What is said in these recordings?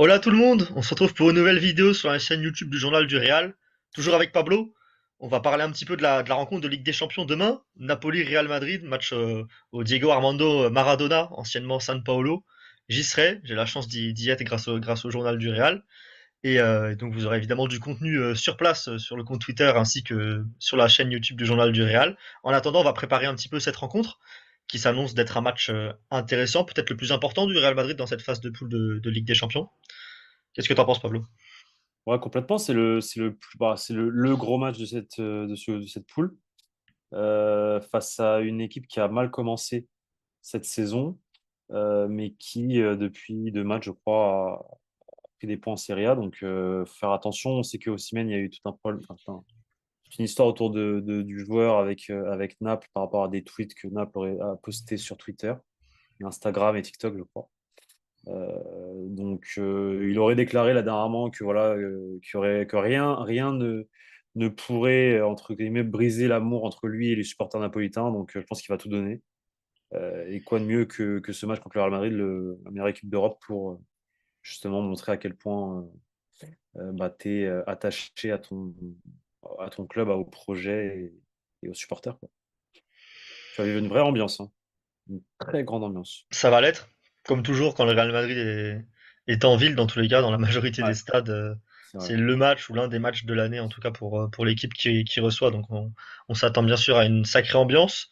Hola tout le monde, on se retrouve pour une nouvelle vidéo sur la chaîne YouTube du Journal du Real. Toujours avec Pablo. On va parler un petit peu de la rencontre de Ligue des Champions demain. Napoli-Real Madrid, match au Diego Armando Maradona, anciennement San Paolo. J'y serai, j'ai la chance d'y être grâce au Journal du Real. Et donc vous aurez évidemment du contenu sur place, sur le compte Twitter ainsi que sur la chaîne YouTube du Journal du Real. En attendant, on va préparer un petit peu cette rencontre qui s'annonce d'être un match intéressant, peut-être le plus important du Real Madrid dans cette phase de poule de Ligue des Champions. Qu'est-ce que t'en penses, Pablo? Ouais, complètement. C'est le gros match de cette poule face à une équipe qui a mal commencé cette saison, mais qui, depuis deux matchs, je crois, a pris des points en Serie A. Donc, faire attention. On sait que Osimhen, il y a eu tout un problème, toute une histoire autour du joueur avec Naples par rapport à des tweets que Naples a postés sur Twitter, Instagram et TikTok, je crois. Il aurait déclaré là dernièrement que voilà, que rien ne pourrait entre guillemets briser l'amour entre lui et les supporters napolitains. Donc, je pense qu'il va tout donner. Et quoi de mieux que ce match contre le Real Madrid, la meilleure équipe d'Europe, pour justement montrer à quel point tu es attaché à ton club, au projet et aux supporters, quoi. Tu vas vivre une vraie ambiance, hein. Une très grande ambiance. Ça va l'être. Comme toujours, quand le Real Madrid est en ville, dans tous les cas, dans la majorité des Ouais, stades, c'est vrai. c'est le match ou l'un des matchs de l'année, en tout cas pour l'équipe qui reçoit. Donc on s'attend bien sûr à une sacrée ambiance.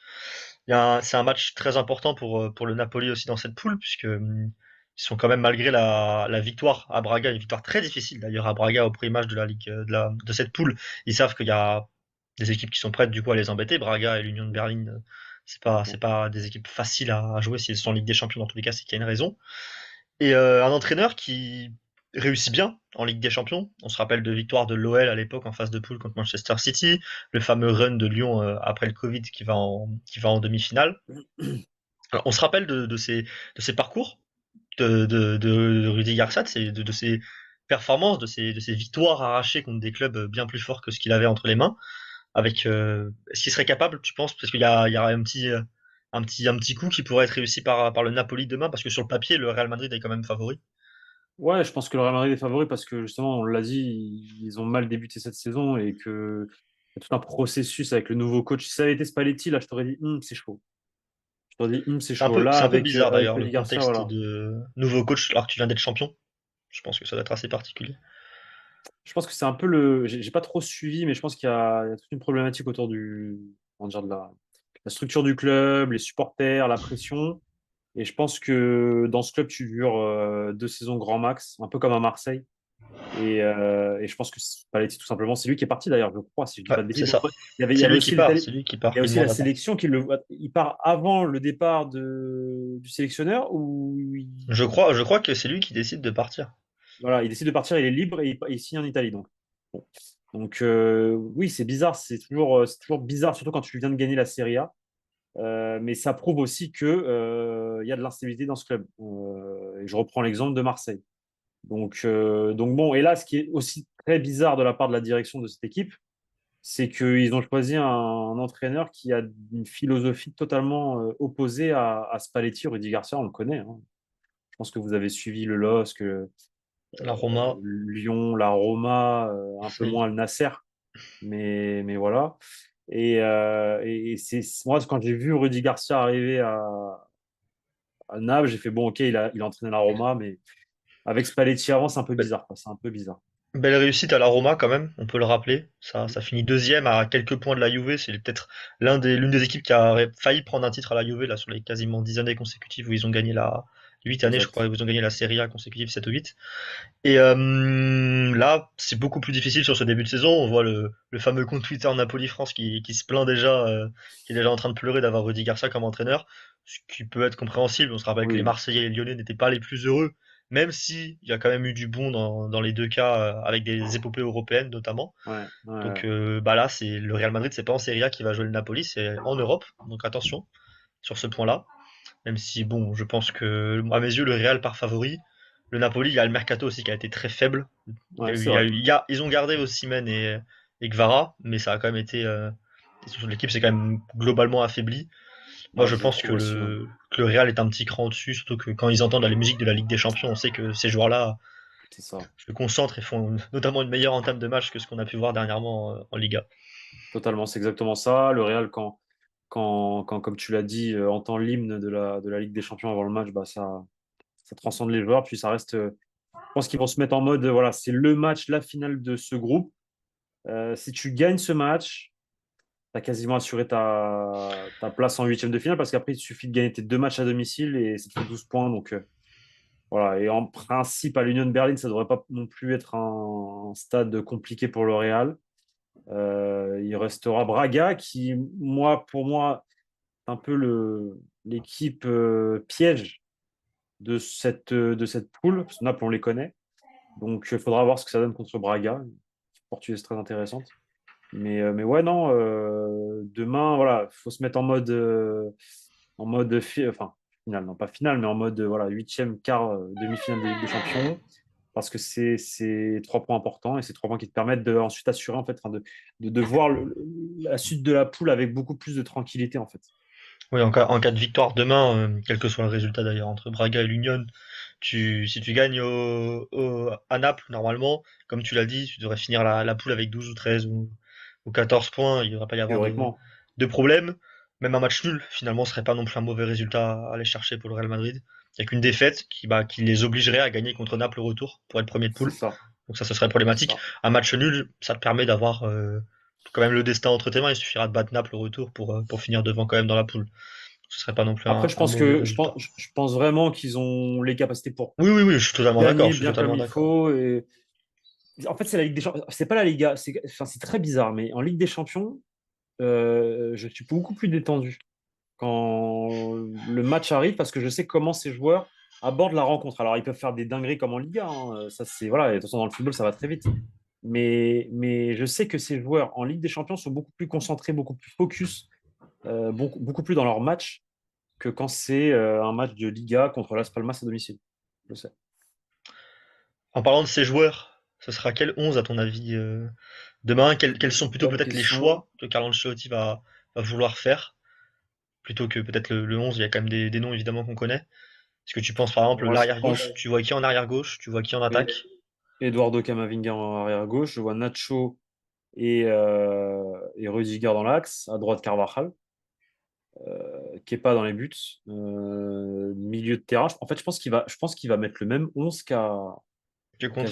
C'est un match très important pour le Napoli aussi dans cette poule, puisque ils sont quand même, malgré la victoire à Braga, une victoire très difficile d'ailleurs à Braga au premier match de la Ligue de cette poule, ils savent qu'il y a des équipes qui sont prêtes du coup à les embêter. Braga et l'Union de Berlin, c'est pas des équipes faciles à jouer s'ils sont en Ligue des Champions. Dans tous les cas, c'est qu'il y a une raison. Et un entraîneur qui réussit bien en Ligue des Champions. On se rappelle de victoire de l'OL à l'époque en phase de poule contre Manchester City, le fameux run de Lyon après le Covid qui va en demi-finale. Alors, on se rappelle de ses parcours de Rudy Garcia, de ses performances, de ses victoires arrachées contre des clubs bien plus forts que ce qu'il avait entre les mains. Est-ce qu'il serait capable, tu penses, parce qu'il y aura un petit coup qui pourrait être réussi par le Napoli demain, parce que sur le papier, le Real Madrid est quand même favori. Ouais, je pense que le Real Madrid est favori parce que justement, on l'a dit, ils ont mal débuté cette saison et que il y a tout un processus avec le nouveau coach. Si ça avait été Spalletti, là, je t'aurais dit, c'est chaud. Je t'aurais dit, c'est C'est un chaud. peu, Là, c'est un peu avec, bizarre avec d'ailleurs, le Rudy Garcia, contexte voilà. de nouveau coach alors que tu viens d'être champion. Je pense que ça doit être assez particulier. Je pense que c'est un peu le. J'ai pas trop suivi, mais je pense qu'il y a toute une problématique autour comment dire, de la structure du club, les supporters, la pression. Et je pense que dans ce club, tu dures deux saisons grand max, un peu comme à Marseille. Et je pense que Spalletti, tout simplement, c'est lui qui est parti d'ailleurs, je crois, si je dis Ouais, pas de c'est bêtises. Donc, ça. il y C'est avait lui qui aussi part, c'est lui qui il part, y a qui aussi la demande à part. sélection il part avant le départ du sélectionneur ou Je crois que c'est lui qui décide de partir. voilà, il décide de partir, il est libre et il signe en Italie. Donc, bon. Donc oui, c'est bizarre, c'est toujours bizarre, surtout quand tu viens de gagner la Serie A. Mais ça prouve aussi que il y a de l'instabilité dans ce club. Et je reprends l'exemple de Marseille. Donc bon, et là, ce qui est aussi très bizarre de la part de la direction de cette équipe, c'est qu'ils ont choisi un entraîneur qui a une philosophie totalement opposée à Spalletti. Rudy Garcia, on le connaît, hein. Je pense que vous avez suivi le LOSC, La Roma, Lyon, la Roma, un peu Marseille. moins le Nasser, mais voilà. Et c'est moi, quand j'ai vu Rudy Garcia arriver à Naples, j'ai fait bon, ok, il a entraîné la Roma, mais avec Spalletti avant, c'est un peu Belle, bizarre, quoi. C'est un peu bizarre. belle réussite à la Roma quand même, on peut le rappeler. Ça finit deuxième à quelques points de la Juve. C'est peut-être l'une des équipes qui a failli prendre un titre à la Juve là sur les quasiment 10 années consécutives où ils ont gagné 8 années, je crois, Exact. où ils ont gagné la Serie A consécutive 7 ou 8. Et là, c'est beaucoup plus difficile sur ce début de saison. On voit le fameux compte Twitter Napoli France qui se plaint déjà, qui est déjà en train de pleurer d'avoir Rudy Garcia comme entraîneur, ce qui peut être compréhensible. On se rappelle que les Oui, Marseillais et les Lyonnais n'étaient pas les plus heureux, même si il y a quand même eu du bon dans les deux cas, avec des épopées européennes notamment. ouais, Donc ouais. bah là, c'est le Real Madrid, c'est pas en Serie A qui va jouer le Napoli, c'est en Europe. Donc attention sur ce point-là. Même si, bon, je pense que, à mes yeux, le Real part favori. Le Napoli, il y a le mercato aussi qui a été très faible. Ouais, c'est vrai. Ils ont gardé Osimhen et Kvara, mais ça a quand même été. L'équipe s'est quand même globalement affaiblie. Moi, Ouais, je je pense trouve aussi, ouais. que le Real est un petit cran au-dessus, surtout que quand ils entendent la musique de la Ligue des Champions, on sait que ces joueurs-là, c'est ça. se concentrent et font notamment une meilleure entame de match que ce qu'on a pu voir dernièrement en Liga. Totalement, c'est exactement ça. Le Real, comme tu l'as dit, entend l'hymne de la Ligue des Champions avant le match, bah, ça transcende les joueurs. Puis ça reste, je pense qu'ils vont se mettre en mode, voilà, c'est le match, la finale de ce groupe. Si tu gagnes ce match, tu as quasiment assuré ta place en huitième de finale parce qu'après, il suffit de gagner tes deux matchs à domicile et ça te fait 12 points. Donc voilà, et en principe, à l'Union de Berlin, ça ne devrait pas non plus être un stade compliqué pour le Real. Il restera Braga qui, pour moi, est un peu l'équipe piège de cette poule, parce que Naples, on les connaît. Donc, il faudra voir ce que ça donne contre Braga. Une équipe portugaise très intéressante. Mais ouais, non, demain, voilà, il faut se mettre en mode, enfin, finale, non pas finale, mais en mode, voilà, huitième, quart, demi-finale de Ligue des Champions, parce que c'est 3 points importants et c'est 3 points qui te permettent de ensuite assurer, en fait, enfin, de voir la suite de la poule avec beaucoup plus de tranquillité, en fait. Oui, en cas de victoire demain, quel que soit le résultat d'ailleurs entre Braga et l'Union, si tu gagnes à Naples, normalement, comme tu l'as dit, tu devrais finir la poule avec 12 ou 13 ou 14 points. Il ne devrait pas y avoir Théoriquement, de problème. Même un match nul, finalement, serait pas non plus un mauvais résultat à aller chercher pour le Real Madrid. Il n'y a qu'une défaite qui les obligerait à gagner contre Naples au retour pour être premier de c'est poule. ça, Donc ça serait c'est problématique. ça. Un match nul, ça te permet d'avoir quand même le destin entre tes mains. Il suffira de battre Naples au retour pour finir devant quand même dans la poule. Ce serait pas non plus Après, je un pense mauvais que je résultat. pense, je pense vraiment qu'ils ont les capacités pour Oui, oui, oui, je suis totalement d'accord. gagner Je suis bien comme totalement il d'accord. faut. Et en fait, c'est la Ligue des Champions. C'est pas la Liga. Enfin, c'est très bizarre, mais en Ligue des Champions, je suis beaucoup plus détendu quand le match arrive parce que je sais comment ces joueurs abordent la rencontre. Alors, ils peuvent faire des dingueries comme en Liga, hein. Ça, c'est voilà. Et de toute façon, dans le football, ça va très vite. Mais je sais que ces joueurs en Ligue des Champions sont beaucoup plus concentrés, beaucoup plus focus, beaucoup plus dans leur match que quand c'est un match de Liga contre Las Palmas à domicile. Je sais. En parlant de ces joueurs, ce sera quel 11 à ton avis demain? Quels sont plutôt Bonne peut-être les question. choix que Carlo Ancelotti va vouloir faire? Plutôt que peut-être le 11, il y a quand même des noms évidemment qu'on connaît. Est-ce que tu penses par exemple Moi, je l'arrière gauche? pense Tu vois qui en arrière gauche? Tu vois qui en et- attaque? Eduardo Camavinga en arrière gauche. Je vois Nacho et Rudiger dans l'axe. À droite, Carvajal. Kepa dans les buts. Milieu de terrain. En fait, je pense qu'il va mettre le même 11 qu'à Girona.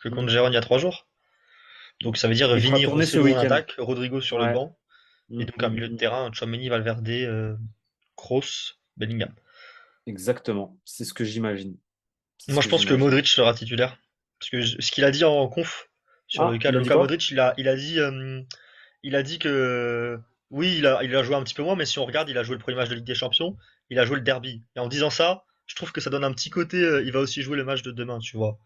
Que Mm. contre Gérone il y a 3 jours. Donc ça veut dire Qu'il fera Vini, tourner ce Rosselló en week-end. attaque, Rodrigo sur le Ouais. banc, et Mm, donc un mm, milieu de mm. terrain, Tchouaméni, Valverde, Kroos, Bellingham. Exactement. C'est ce que j'imagine. C'est ce Moi, je que pense que j'imagine. Modric sera titulaire. Parce que ce qu'il a dit en conf sur Ah, Lucas, il a dit Luka quoi? Modric, il a dit que oui, il a joué un petit peu moins, mais si on regarde, il a joué le premier match de Ligue des Champions, il a joué le derby. Et en disant ça, je trouve que ça donne un petit côté, il va aussi jouer le match de demain, tu vois.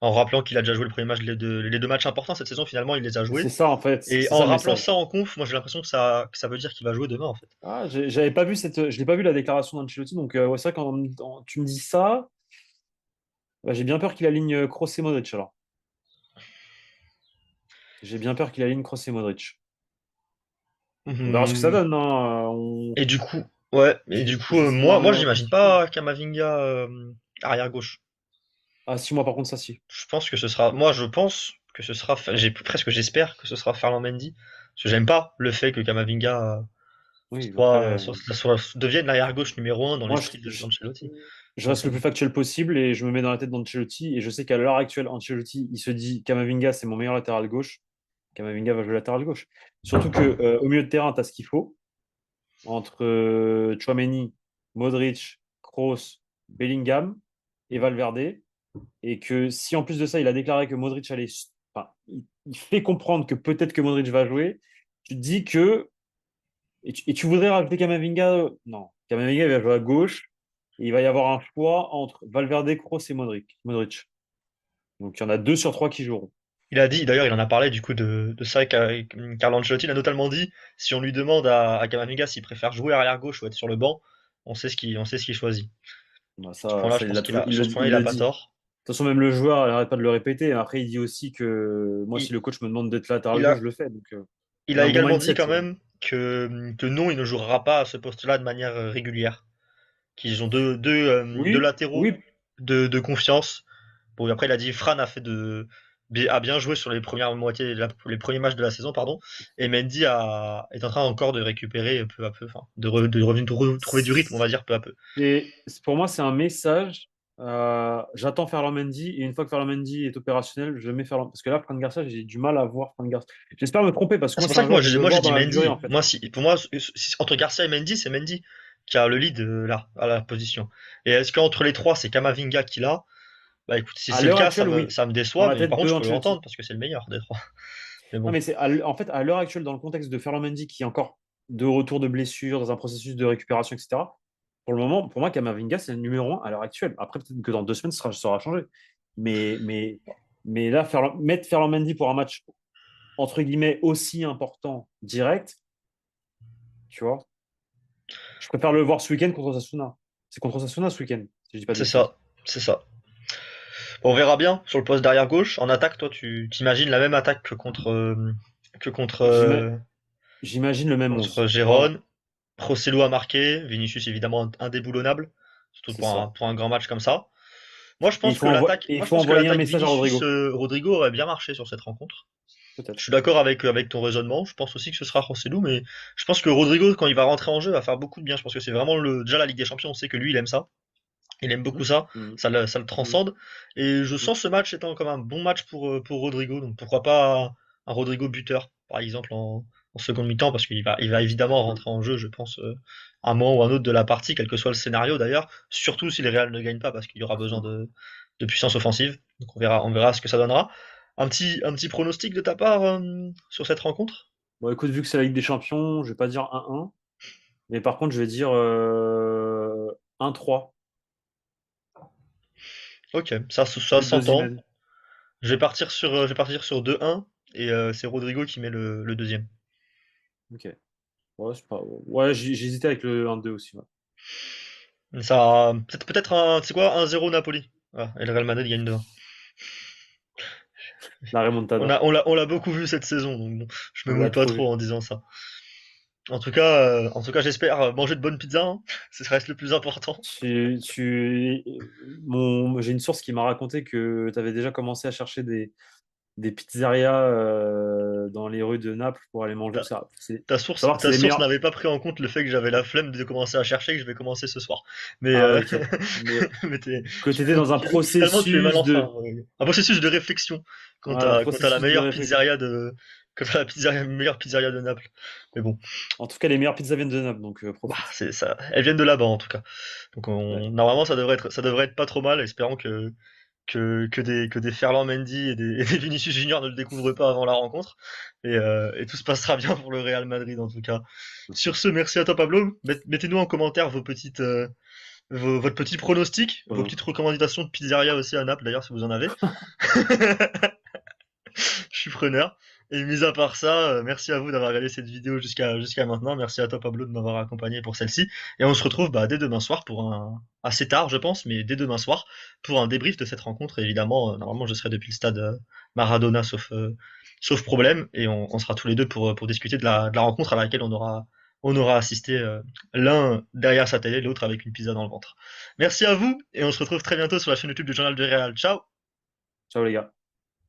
En rappelant qu'il a déjà joué le premier match, les deux matchs importants cette saison, finalement, il les a C'est joués. ça, en fait. Et C'est en ça le rappelant message. ça en conf, moi j'ai l'impression que ça veut dire qu'il va jouer demain, en fait. Ah, j'avais pas vu je l'ai pas vu la déclaration d'Ancelotti, donc ouais, c'est vrai tu me dis ça, bah, j'ai bien peur qu'il aligne Kroos et Modric alors. J'ai bien peur qu'il aligne Kroos et Modric. On verra ce que ça Mhm. donne, hein. Et du coup, ouais, et du coup, J'ai moi scénario j'imagine positif. pas Kamavinga arrière gauche. Ah, 6 mois par contre, ça si. Je pense que ce sera, j'espère que ce sera Ferland Mendy, parce que j'aime pas le fait que Kamavinga Oui, après, devienne l'arrière gauche numéro un dans moi l'esprit je, d'Ancelotti. je reste le plus factuel possible et je me mets dans la tête d'Ancelotti et je sais qu'à l'heure actuelle, Ancelotti, il se dit Kamavinga, c'est mon meilleur latéral gauche. Kamavinga va jouer latéral gauche. Surtout que au milieu de terrain, tu as ce qu'il faut entre Tchouaméni, Modric, Kroos, Bellingham et Valverde. Et que si en plus de ça, il a déclaré que Modric allait. Enfin, il fait comprendre que peut-être que Modric va jouer, tu te dis que. Et tu voudrais rajouter Kamavinga. Non, Kamavinga il va jouer à gauche. Et il va y avoir un choix entre Valverde, Kroos et Modric. Donc il y en a 2 sur 3 qui joueront. Il a dit, d'ailleurs, il en a parlé du coup de ça avec Carlo Ancelotti, il a notamment dit, si on lui demande à Kamavinga s'il préfère jouer arrière gauche ou être sur le banc, on sait ce qu'il choisit. Bah, Sur ce point-là, je pense sur ce point-là, il il a le pas dit. De tort. toute façon, même le joueur, il n'arrête pas de le répéter. Après, il dit aussi que moi, si Il, le coach me demande d'être latéral il gauche, a, je le fais. Donc, il il a a un bon également dit mindset. quand même que non, il ne jouera pas à ce poste-là de manière régulière. Qu'ils ont deux Oui, latéraux oui, de confiance Bon, après, il a dit Fran a bien joué sur les premières moitiés, les premiers matchs de la saison, pardon. Et Mendy est en train encore de récupérer peu à peu, enfin, de revenir trouver du rythme, on va dire, peu à peu. Pour moi, c'est un message. J'attends Ferland Mendy et une fois que Ferland Mendy est opérationnel, je mets Ferland. Parce que là, Fran Garcia, j'ai du mal à voir Fran Garcia. J'espère me tromper parce que Ah, c'est moi, pour c'est ça un que joueur que je veux moi j'ai voir dit dans la durée Mendy. en fait. Moi, pour moi, entre Garcia et Mendy, c'est Mendy qui a le lead là, à la position. Et est-ce qu'entre les trois, c'est Kamavinga qui l'a? Bah écoute, si À c'est le l'heure cas, actuelle, oui. ça me Dans déçoit, la mais par tête contre, de je peux l'entendre Ancelotti. parce que c'est le meilleur des trois. Mais Non, bon, mais en fait, à l'heure actuelle, dans le contexte de Ferland Mendy qui est encore de retour de blessure, dans un processus de récupération, etc. Pour le moment, pour moi, Kamavinga, c'est le numéro un à l'heure actuelle. Après, peut-être que dans 2 semaines, ça sera changé. Mais, mais, mais là, mettre Ferland Mendy pour un match entre guillemets aussi important direct, tu vois. Je préfère le voir ce week-end contre Sasuna. C'est contre Sasuna ce week-end, si je dis pas de c'est bêtises. ça, c'est ça. Bon, on verra bien sur le poste d'arrière gauche. En attaque, toi, tu t'imagines la même attaque que contre, J'ima- J'imagine le même contre 11, vraiment. Gérone. Rosselló a marqué, Vinicius évidemment indéboulonnable, surtout C'est ça. pour un grand match comme ça. Et il Moi je faut pense que envoyer un l'attaque message à Vinicius Rodrigo, Rodrigo aurait bien marché sur cette rencontre. Je peut-être. suis d'accord avec ton raisonnement. Je pense aussi que ce sera Rosselló, mais je pense que Rodrigo, quand il va rentrer en jeu, va faire beaucoup de bien. Je pense que c'est vraiment déjà la Ligue des Champions. On sait que lui, il aime ça. Il aime beaucoup Mhm. ça. Mhm. Ça le Mhm. transcende. Et je Mhm. sens ce match étant comme un bon match pour Rodrigo. Donc pourquoi pas un Rodrigo buteur, par exemple, en seconde mi-temps, parce il va évidemment rentrer en jeu, je pense, un moment ou un autre de la partie, quel que soit le scénario d'ailleurs. Surtout si les Real ne gagnent pas, parce qu'il y aura besoin de puissance offensive. Donc on verra ce que ça donnera. Un petit pronostic de ta part sur cette rencontre? Bon, écoute, vu que c'est la Ligue des Champions, je vais pas dire 1-1, mais par contre, je vais dire 1-3. Ok, ça But s'entend. d'Osimhen. Je vais partir sur 2-1 et c'est Rodrigo qui met le deuxième. Ok. Ouais, ouais, j'hésitais avec le 1-2 aussi. Ouais. Ça, peut-être c'est quoi, 1-0 Napoli. Ah, et le Real Madrid gagne 2-1. La remontada. On l'a beaucoup vu cette saison, donc bon, je me On mouille l'a pas trop trop vu. en disant ça. En tout cas, j'espère manger de bonnes pizzas, hein. Ce reste le plus important. Tu, tu, j'ai une source qui m'a raconté que tu avais déjà commencé à chercher des pizzerias dans les rues de Naples pour aller manger. Ta, Faut savoir que c'est ta les source meilleurs. n'avait pas pris en compte le fait que j'avais la flemme de commencer à chercher, que je vais commencer ce soir. Mais, Ah ouais, ok. Mais mais que tu étais dans un finalement, tu es mal processus en fin. de. Un processus de réflexion Voilà, quant à la processus de meilleure réflexion. quant à la meilleure pizzeria de Naples. Mais bon, En tout cas, les meilleures pizzas viennent de Naples, donc bah, profite. c'est ça. Elles viennent de là-bas en tout cas. Donc Ouais. normalement, ça devrait être pas trop mal. Espérons que des Ferland Mendy et des Vinicius Junior ne le découvrent pas avant la rencontre. Et tout se passera bien pour le Real Madrid en tout cas. Sur ce, merci à toi Pablo. Mettez-nous en commentaire votre petit pronostic, vos Voilà. petites recommandations de pizzeria aussi à Naples d'ailleurs si vous en avez. Je suis preneur. Et mis à part ça, merci à vous d'avoir regardé cette vidéo jusqu'à maintenant. Merci à toi Pablo de m'avoir accompagné pour celle-ci. Et on se retrouve dès demain soir pour assez tard je pense, mais dès demain soir pour un débrief de cette rencontre. Et évidemment, normalement je serai depuis le stade Maradona sauf problème. Et on sera tous les deux pour discuter de la rencontre à laquelle on aura assisté l'un derrière sa télé, l'autre avec une pizza dans le ventre. Merci à vous et on se retrouve très bientôt sur la chaîne YouTube du Journal de Real. Ciao. Ciao les gars.